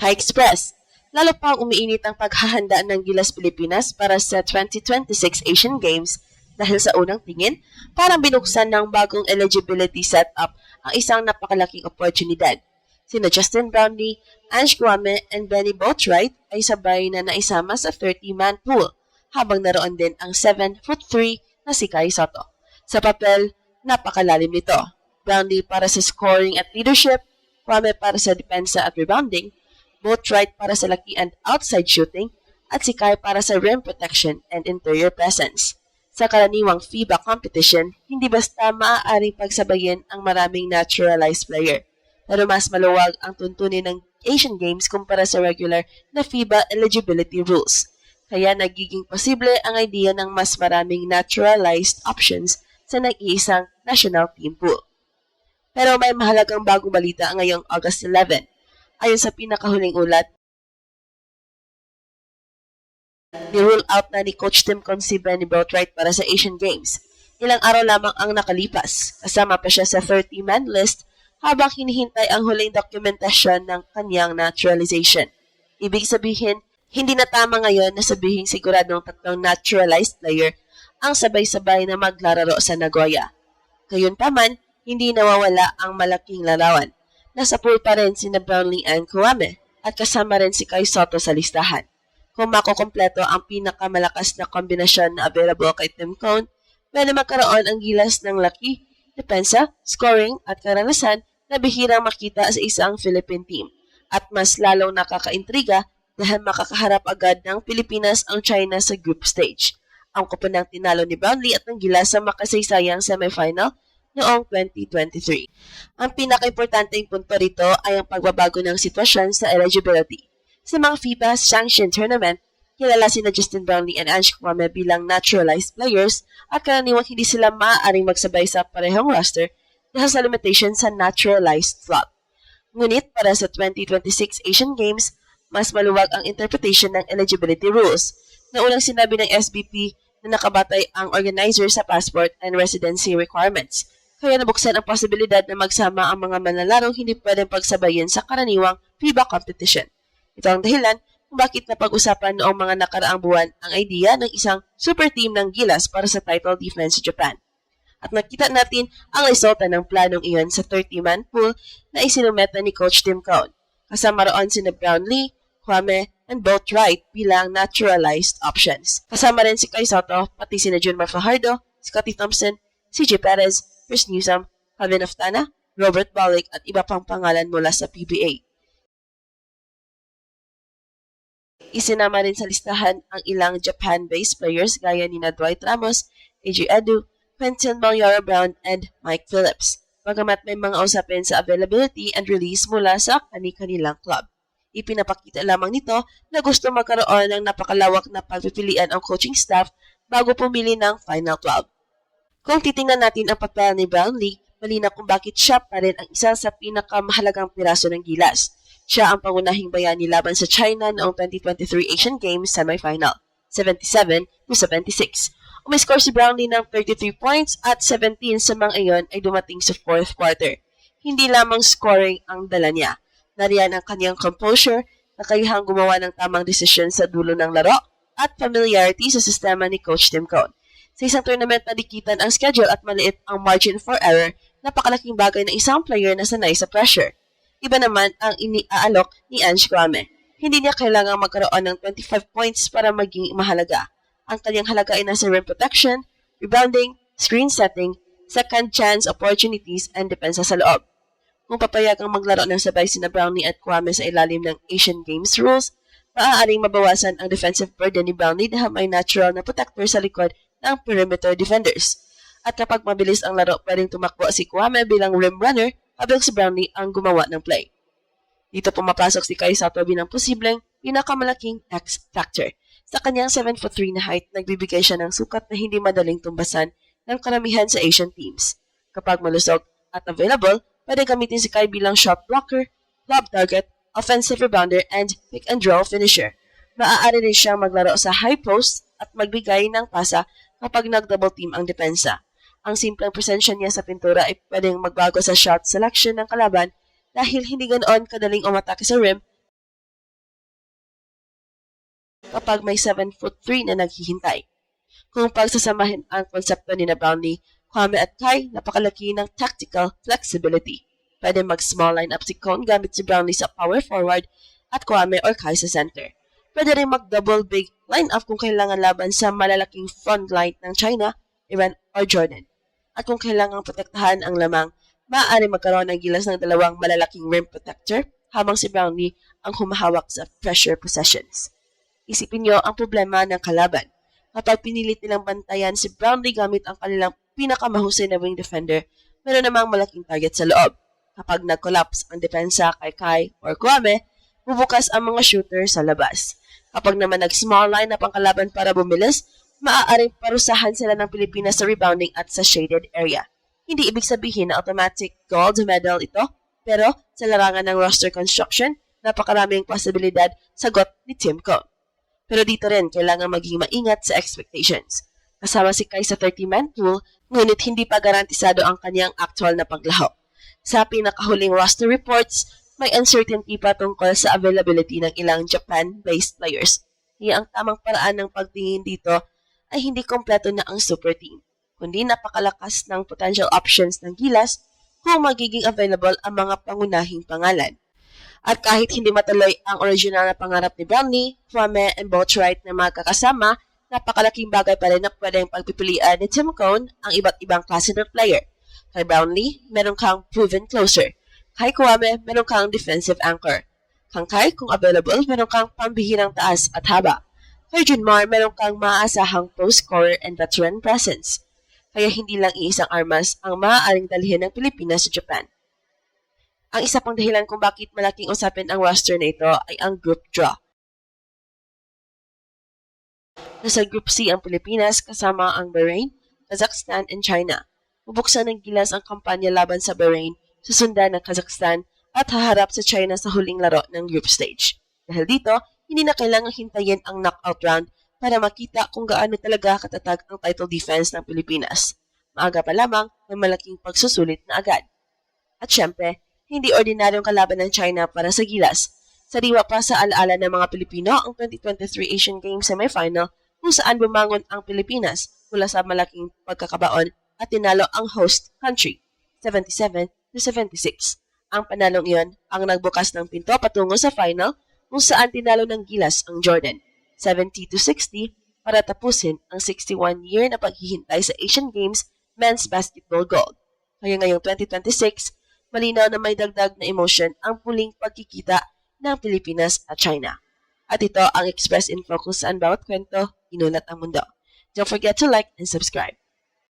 Ka-Express, lalo pang umiinit ang paghahanda ng Gilas Pilipinas para sa 2026 Asian Games dahil sa unang tingin, parang binuksan ng bagong eligibility setup ang isang napakalaking oportunidad. Sina Justin Brownlee, Ange Guame, and Benny Boatwright ay sabay na naisama sa 30-man pool, habang naroon din ang 7'3" na si Kai Sotto. Sa papel, napakalalim nito. Brownlee para sa scoring at leadership, Guame para sa depensa at rebounding, Boatwright para sa laki and outside shooting, at si Kai para sa rim protection and interior presence. Sa karaniwang FIBA competition, hindi basta maaaring pagsabayin ang maraming naturalized player, pero mas maluwag ang tuntunin ng Asian Games kumpara sa regular na FIBA eligibility rules. Kaya nagiging posible ang idea ng mas maraming naturalized options sa nag-iisang national team pool. Pero may mahalagang bagong balita ngayong August 11. Ayon sa pinakahuling ulat, ni-rule out na ni Coach Tim Cone si Benny Boatwright para sa Asian Games. Ilang araw lamang ang nakalipas, kasama pa siya sa 30-man list habang hinihintay ang huling dokumentasyon ng kanyang naturalization. Ibig sabihin, hindi na tama ngayon na sabihin siguradong 3 naturalized player ang sabay-sabay na maglalaro sa Nagoya. Gayunpaman, hindi nawawala ang malaking larawan. Nasa pool pa rin sina Brownlee and Guame at kasama rin si Kai Sotto sa listahan. Kung makukompleto ang pinakamalakas na kombinasyon na available kay Tim Cone, pwede magkaroon ang Gilas ng laki, depensa, scoring at karanasan na bihirang makita sa isang Philippine team. At mas lalong nakakaintriga dahil makakaharap agad ng Pilipinas ang China sa group stage. Ang kupunang tinalo ni Brownlee at ng Gilas sa makasaysayang semifinal noong 2023. Ang pinaka-importanteng punto rito ay ang pagbabago ng sitwasyon sa eligibility. Sa mga FIBA sanctioned tournament, kilala sina Justin Brownlee and Ange Guame bilang naturalized players at karaniwang hindi sila maaaring magsabay sa parehong roster dahil sa limitation sa naturalized slot. Ngunit para sa 2026 Asian Games, mas maluwag ang interpretation ng eligibility rules na unang sinabi ng SBP na nakabatay ang organizer sa passport and residency requirements. Kaya nabuksan ang posibilidad na magsama ang mga manlalarong hindi pwedeng pagsabayin sa karaniwang FIBA competition. Ito ang dahilan kung bakit napag-usapan noong mga nakaraang buwan ang idea ng isang super team ng Gilas para sa title defense sa Japan. At nakita natin ang resulta ng planong iyon sa 30-man pool na isinumeta ni Coach Tim Cone. Kasama roon sina Brownlee, Guame, and Boatwright bilang naturalized options. Kasama rin si Kai Sotto, pati sina Junmar Fajardo, Scottie Thompson, CJ Perez, Chris Newsome, Calvin Aftana, Robert Balick at iba pang pangalan mula sa PBA. Isinama rin sa listahan ang ilang Japan-based players gaya ni Dwight Ramos, AJ Edu, Quentin Malliora-Brown, and Mike Phillips. Bagamat may mga usapin sa availability and release mula sa kani-kanilang club. Ipinapakita lamang nito na gusto magkaroon ng napakalawak na pagpipilian ang coaching staff bago pumili ng Final 12. Kung titingnan natin ang papel ni Brownlee, malinaw kung bakit siya pa rin ang isa sa pinakamahalagang piraso ng Gilas. Siya ang pangunahing bayani laban sa China noong 2023 Asian Games semifinal, 77-76. Umiscore si Brownlee ng 33 points at 17 sa mga iyon ay dumating sa fourth quarter. Hindi lamang scoring ang dala niya. Nariyan ang kanyang composure, nakayahang gumawa ng tamang desisyon sa dulo ng laro, at familiarity sa sistema ni Coach Tim Cone. Sa isang tournament na dikitan ang schedule at maliit ang margin for error, napakalaking bagay ng isang player na sanay sa pressure. Iba naman ang iniaalok ni Ange Guame. Hindi niya kailangang magkaroon ng 25 points para maging mahalaga. Ang kanyang halaga ay nasa rim protection, rebounding, screen setting, second chance opportunities, and depensa sa loob. Kung papayagang maglaro ng sabay sina Brownlee at Guame sa ilalim ng Asian Games rules, maaaring mabawasan ang defensive burden ni Brownlee dahil may natural na protector sa likod ng perimeter defenders. At kapag mabilis ang laro, pwedeng tumakbo si Guame bilang rim runner habang si Brownlee ang gumawa ng play. Dito pumapasok si Kai Sotto bilang posibleng pinakamalaking X-factor. Sa kanyang 7'3" na height, nagbibigay siya ng sukat na hindi madaling tumbasan ng karamihan sa Asian teams. Kapag malusog at available, pwede gamitin si Kai bilang shot blocker, lob target, offensive rebounder, and pick-and-roll finisher. Maaari rin siyang maglaro sa high post at magbigay ng pasa kapag nag-double team ang depensa. Ang simpleng presensya niya sa pintura ay pwedeng magbago sa shot selection ng kalaban dahil hindi ganoon kadaling umatake sa rim kapag may 7'3" na naghihintay. Kung pagsasamahin ang konsepto ni Brownlee, Kwame at Kai, napakalaki ng tactical flexibility. Pwede mag-small line-up si Cone gamit si Brownlee sa power forward at Kwame or Kai sa center. Pwede rin mag-double big line-up kung kailangan laban sa malalaking front line ng China, Iran or Jordan. At kung kailangang protektahan ang lamang, maaari magkaroon ng gilas ng dalawang malalaking rim protector habang si Brownlee ang humahawak sa pressure possessions. Isipin niyo ang problema ng kalaban. Kapag pinilit nilang bantayan si Brownlee gamit ang kanilang pinakamahusay na wing defender, meron namang malaking target sa loob. Kapag nag-collapse ang depensa kay Kai or Kwame, bubukas ang mga shooter sa labas. Kapag naman nag-small line up ang kalaban para bumilis, maaaring parusahan sila ng Pilipinas sa rebounding at sa shaded area. Hindi ibig sabihin na automatic gold medal ito, pero sa larangan ng roster construction, napakaraming posibilidad sagot ni Tim Cone. Pero dito rin, kailangan maging maingat sa expectations. Kasama si Kai sa 30-man pool, ngunit hindi pa garantisado ang kanyang actual na paglaho. Sa pinakahuling roster reports, may uncertainty pa tungkol sa availability ng ilang Japan-based players. Kaya ang tamang paraan ng pagtingin dito ay hindi kompleto na ang super team, kundi napakalakas ng potential options ng Gilas kung magiging available ang mga pangunahing pangalan. At kahit hindi matuloy ang original na pangarap ni Brownlee, Kwame and Boatwright na magkakasama, napakalaking bagay pa rin na pwedeng pagpipilian ni Tim Cone ang iba't ibang klase ng player. Kay Brownlee, meron kang proven closer. Kay Kwame, meron kang defensive anchor. Kang Kai, kung available, meron kang pambihirang taas at haba. Kay Junmar, meron kang maaasahang post scorer and veteran presence. Kaya hindi lang iisang armas ang maaaring dalhin ng Pilipinas sa Japan. Ang isa pang dahilan kung bakit malaking usapin ang roster na ito ay ang group draw. Nasa Group C ang Pilipinas kasama ang Bahrain, Kazakhstan, and China. Bubuksan ng Gilas ang kampanya laban sa Bahrain, susundan ng Kazakhstan, at haharap sa China sa huling laro ng group stage. Dahil dito, hindi na kailangang hintayin ang knockout round para makita kung gaano talaga katatag ang title defense ng Pilipinas. Maaga pa lamang, may malaking pagsusulit na agad. At syempre, hindi ordinaryong kalaban ng China para sa Gilas. Sariwa pa sa alaala ng mga Pilipino ang 2023 Asian Games semifinal kung saan bumangon ang Pilipinas mula sa malaking pagkakabaon at tinalo ang host country, 77-76. Ang panalong iyon ang nagbukas ng pinto patungo sa final kung saan tinalo ng Gilas ang Jordan, 70-60 para tapusin ang 61-year na paghihintay sa Asian Games men's basketball gold. Kaya ngayong 2026, malinaw na may dagdag na emotion ang puling pagkikita ng Pilipinas at China. At ito ang Express Info kung saan bawat kwento, inulat ang mundo. Don't forget to like and subscribe.